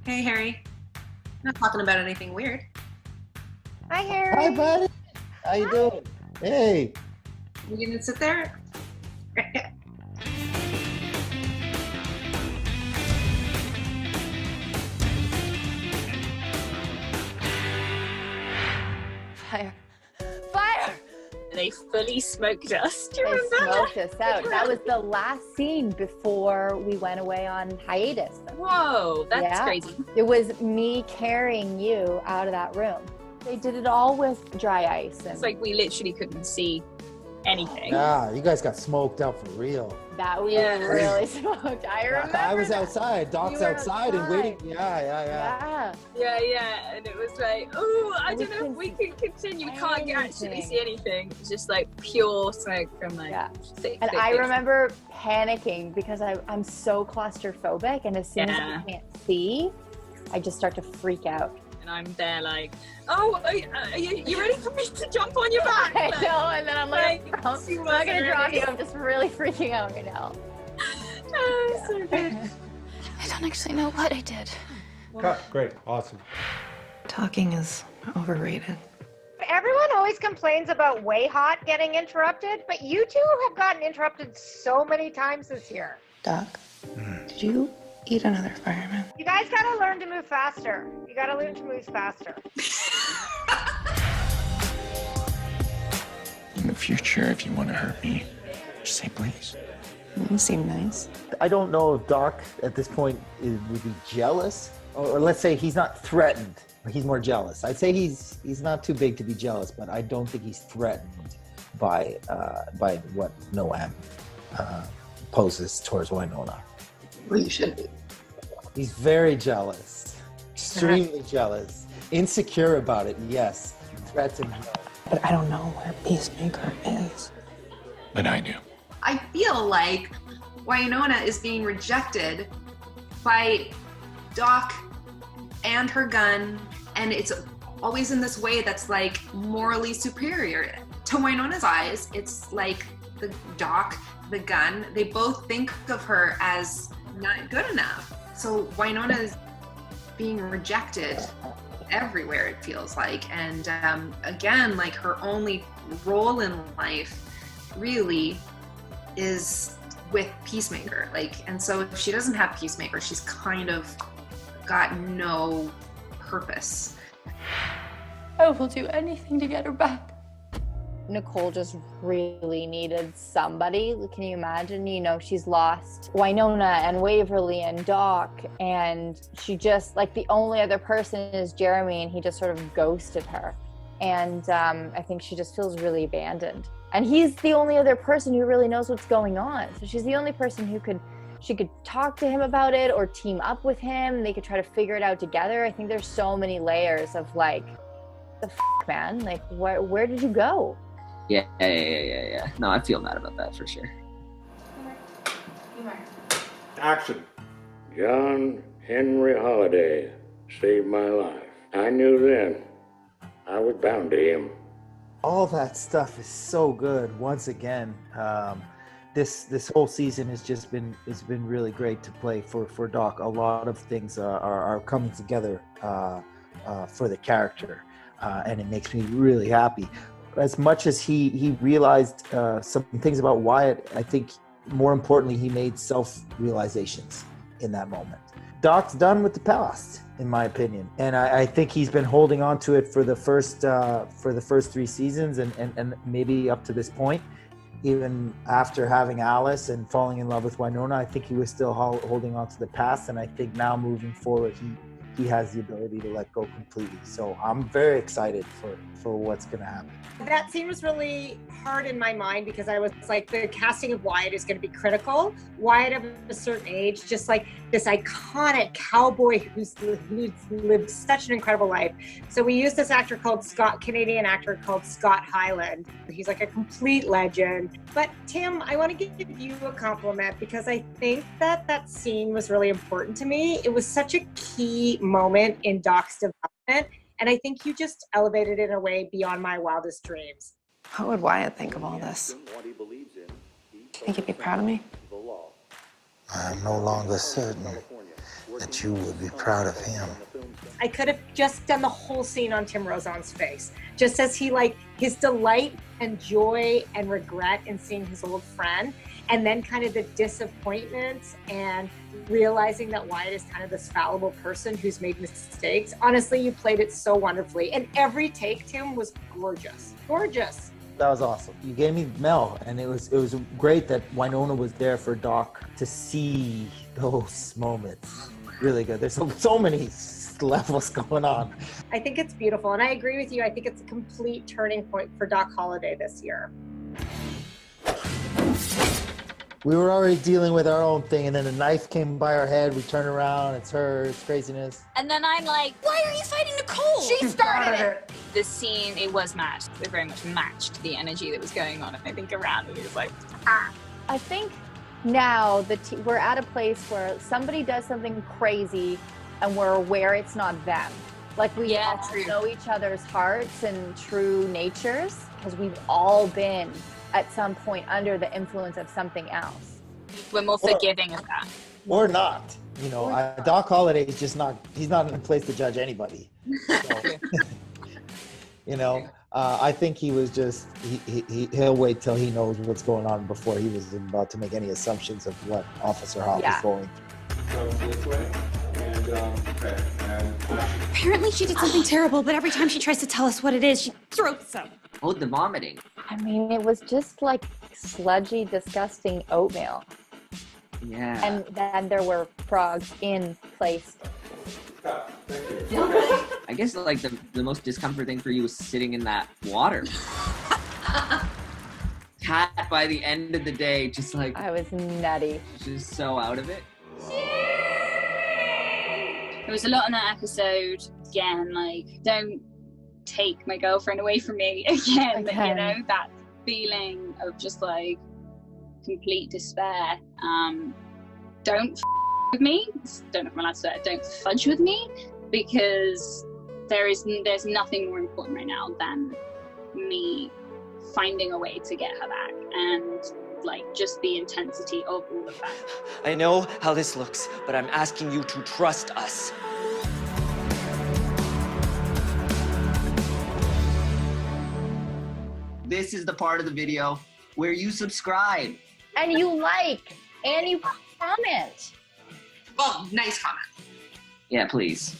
Hey, Harry. Not talking about anything weird. Hi, Harry. Hi, buddy. How you doing? Hey. You gonna sit there? Fire. Fire! They fully smoked us. Do you They remember? smoked us out. That was the last scene before we went away on hiatus. Whoa, that's crazy. It was me carrying you out of that room. They did it all with dry ice. And It's like we literally couldn't see anything. Yeah, you guys got smoked out for real. that was Yeah. really smoked. I remember. I was that. outside. Doc's You were outside and waiting. Yeah. Yeah, and it was like, oh, I We don't know if we couldn't can continue. We can't actually anything. see anything. It's just like pure smoke from like Yeah. thick, And thick, I thick remember panicking because I'm so claustrophobic, and as soon as Yeah. I can't see, I just start to freak out. and I'm there like, oh, are you ready for me to jump on your back? I Like, know, and then I'm like, I'm she not wasn't gonna drop ready. you. I'm just really freaking out right now. Oh, so good. I don't actually know what I did. Cut. Great. Awesome. Talking is overrated. Everyone always complains about Way Hot getting interrupted, but you two have gotten interrupted so many times this year. Doc, did you eat another fireman? You guys gotta learn to move faster. You gotta learn to move faster. In the future, if you want to hurt me, just say please. You seem nice. I don't know if Doc at this point would be jealous, or let's say he's not threatened. He's more jealous. I'd say he's not too big to be jealous, but I don't think he's threatened by what Noam poses towards Wynonna. Well, you should be. He's very jealous, extremely jealous, insecure about it. Yes, threats and But I don't know where Peacemaker is. But I do. I feel like Wynonna is being rejected by Doc and her gun, and it's always in this way that's like morally superior. To Wynonna's eyes, it's like the Doc, the gun, they both think of her as not good enough. So Wynonna is being rejected everywhere, it feels like. And again, like her only role in life really is with Peacemaker. And so if she doesn't have Peacemaker, she's kind of got no purpose. I will do anything to get her back. Nicole just really needed somebody. Can you imagine? She's lost Wynonna and Waverly and Doc, and she just, like, the only other person is Jeremy, and he just sort of ghosted her. And I think she just feels really abandoned. And he's the only other person who really knows what's going on. So she's the only person she could talk to him about it or team up with him. They could try to figure it out together. I think there's so many layers of like, the man, like, where did you go? Yeah. No, I feel mad about that for sure. Action. John Henry Holliday saved my life. I knew then I was bound to him. all that stuff is so good. Once again, this whole season has been really great to play for Doc. A lot of things are coming together for the character, and it makes me really happy. As much as he realized some things about Wyatt, I think more importantly he made self-realizations in that moment. Doc's done with the past, in my opinion, and I think he's been holding on to it for the first 3 seasons and maybe up to this point. Even after having Alice and falling in love with Wynonna, I think he was still holding on to the past, and I think now moving forward he has the ability to let go completely. So I'm very excited for what's going to happen. That scene was really hard in my mind because I was like, the casting of Wyatt is going to be critical. Wyatt of a certain age, just like this iconic cowboy who's lived such an incredible life. So we used this Canadian actor called Scott Hyland. He's like a complete legend. But Tim, I want to give you a compliment because I think that scene was really important to me. It was such a key moment in Doc's development. And I think you just elevated it in a way beyond my wildest dreams. What would Wyatt think of all this? Do you think he'd be proud of me? I'm no longer certain that you would be proud of him. I could have just done the whole scene on Tim Rozon's face, just as he his delight and joy and regret in seeing his old friend, and then kind of the disappointment and realizing that Wyatt is kind of this fallible person who's made mistakes. Honestly, you played it so wonderfully, and every take, Tim, was gorgeous. Gorgeous. That was awesome. You gave me Mel, and it was great that Wynonna was there for Doc to see those moments. Really good. There's so many levels going on. I think it's beautiful, and I agree with you. I think it's a complete turning point for Doc Holliday this year. We were already dealing with our own thing, and then a knife came by our head. We turn around, it's her, it's craziness. And then I'm like, why are you fighting Nicole? She started it. The scene, it was matched. It very much matched the energy that was going on. I think around it was like, ah. I think now we're at a place where somebody does something crazy and we're aware it's not them. Like we all know each other's hearts and true natures because we've all been at some point under the influence of something else. We're more forgiving of that. Or not. You know, Doc Holliday is just not, he's not in a place to judge anybody. So, you know, I think he was just, he'll wait till he knows what's going on before he was about to make any assumptions of what Officer Hawk is going through. Apparently she did something terrible, but every time she tries to tell us what it is, she throws some. Oh, the vomiting. I mean, it was just like sludgy, disgusting oatmeal. Yeah. And then there were frogs in place. I guess like the most discomfort thing for you was sitting in that water. Kat, by the end of the day, just like... I was nutty. Just so out of it. There was a lot in that episode. Again, like, don't take my girlfriend away from me again. You know, that feeling of just like complete despair. Don't with me. Don't know if I'm allowed to say it. Don't fudge with me, because there's nothing more important right now than me finding a way to get her back, and like just the intensity of all of that. I know how this looks, but I'm asking you to trust us. This is the part of the video where you subscribe. And you like, and you comment. Well, nice comment. Yeah, please.